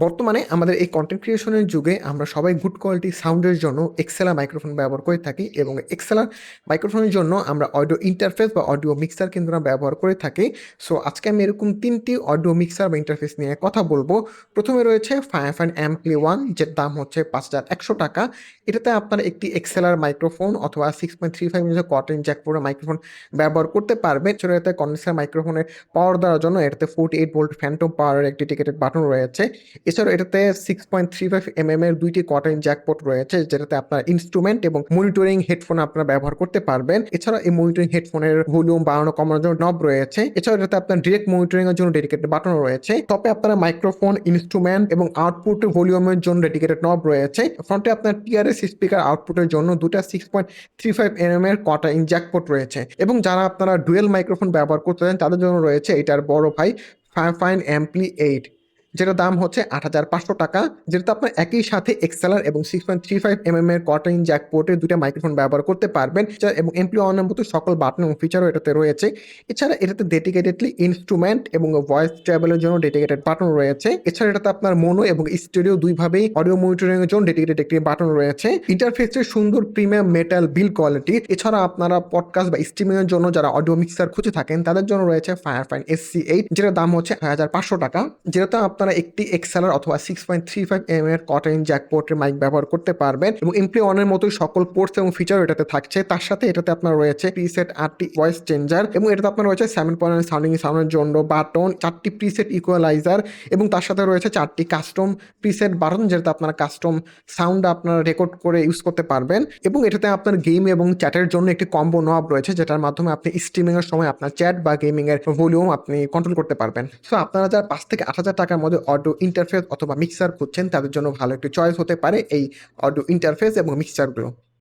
বর্তমানে আমাদের এই কনটেন্ট ক্রিয়েশনের যুগে আমরা সবাই গুড কোয়ালিটি সাউন্ডের জন্য এক্সেলার মাইক্রোফোন ব্যবহার করে থাকি এবং এক্সেলার মাইক্রোফোনের জন্য আমরা অডিও ইন্টারফেস বা অডিও মিক্সার কিন্তু আমরা ব্যবহার করে থাকি। সো আজকে আমি এরকম ৩টি অডিও মিক্সার বা ইন্টারফেস নিয়ে কথা বলবো। প্রথমে রয়েছে ফায়ারফান অ্যাম্পলি ওয়ান, যের দাম হচ্ছে ৳৫,১০০। এটাতে আপনারা একটি এক্সেলার মাইক্রোফোন অথবা 6.35 ইঞ্চের কটন জ্যাক পোর্টের মাইক্রোফোন ব্যবহার করতে পারবেন। এছাড়া এটাতে কন্ডেন্সার মাইক্রোফোনের পাওয়ার দেওয়ার জন্য এটাতে 48 ভোল্ট ফ্যান্টম পাওয়ারের একটি ডেডিকেটেড বাটন রয়েছে। এছাড়াও এটাতে 6.35 এর 2টি কটন জ্যাকপট রয়েছে, যেটাতে আপনার ইনস্ট্রুমেন্ট এবং মনিটরিং হেডফোন আপনারা ব্যবহার করতে পারবেন। এছাড়া এই মনিটরিং হেডফোনের ভলিউম বাড়ানো কমানোর জন্য নব রয়েছে। এছাড়াও এটাতে আপনার ডিরেক্ট মনিটরিং এর জন্য ডেডিকেটেড বাটন রয়েছে। টপে আপনারা মাইক্রোফোন, ইনস্ট্রুমেন্ট এবং আউটপুট ভলিউমের জন্য ডেডিকেটেড নব রয়েছে। ফ্রন্টে আপনার টিআরএস স্পিকার আউটপুটের জন্য দুটা 6.35 এর কটন জ্যাকপট রয়েছে। এবং যারা আপনারা ডুয়েল মাইক্রোফোন ব্যবহার করতে চান তাদের জন্য রয়েছে এটার বড় ভাই ফায়ারফান অ্যাম্পলি 8, যেটার দাম হচ্ছে ৳৮,৫০০, যেটাতে আপনার একই সাথে এক্সেলার এবং 6.35 এর কটন জ্যাক পোর্টের দুটো মাইক্রোফোন ব্যবহার করতে পারবেন এবং এমপ্লি ওয়ান এর মতো সকল বাটন এবং ফিচারও এটাতে রয়েছে। এছাড়া এটাতে ডেডিকেটেডলি ইনস্ট্রুমেন্ট এবং ভয়েস ট্রাভেলের জন্য ডেডিকেটেড বাটন রয়েছে। এছাড়া এটাতে আপনার মোনো এবং স্টেরিও দুইভাবেই অডিও মনিটরিং এর জন্য ডেডিকেটেড একটি বাটন রয়েছে। ইন্টারফেসের সুন্দর প্রিমিয়াম মেটাল বিল কোয়ালিটি। এছাড়া আপনারা পডকাস্ট বা স্ট্রিমিং এর জন্য যারা অডিও মিক্সার খুঁজে থাকেন তাদের জন্য রয়েছে ফায়ারফান SC8, যেটার দাম হচ্ছে ৳৬,৫০০। যেটাতে আপনারা একটি এক্সেলার অথবা 6.35 এর কটন জ্যাক পোর্টের মাইক ব্যবহার করতে পারবেন এবং এমপ্লি ওয়ান এর মতোই সকল পোর্টস এবং ফিচার এটাতে থাকছে। তার সাথে এটাতে আপনার রয়েছে প্রিসেট 8টি ভয়েস চেঞ্জার এবং এটাতে আপনার রয়েছে 7.1 সাউন্ডের জন্য বাটন, 4টি প্রিসেট ইকুয়ালাইজার এবং তার সাথে রয়েছে 4টি কাস্টম প্রিসেট বাটন, যেটাতে আপনারা কাস্টম সাউন্ড আপনারা রেকর্ড করে ইউজ করতে পারবেন। এবং এটাতে আপনার গেম এবং চ্যাটের জন্য একটি কম্বো নব রয়েছে, যেটার মাধ্যমে আপনি স্ট্রিমিং এর সময় আপনার চ্যাট বা গেমিং এর ভলিউম আপনি কন্ট্রোল করতে পারবেন। সো আপনারা যারা ৳৫,০০০ থেকে ৳৮,০০০ মধ্যে অডিও ইন্টারফেস অথবা মিক্সার খুঁজছেন তাদের জন্য ভালো একটি চয়েস হতে পারে এই অডিও ইন্টারফেস এবং মিক্সারগুলো।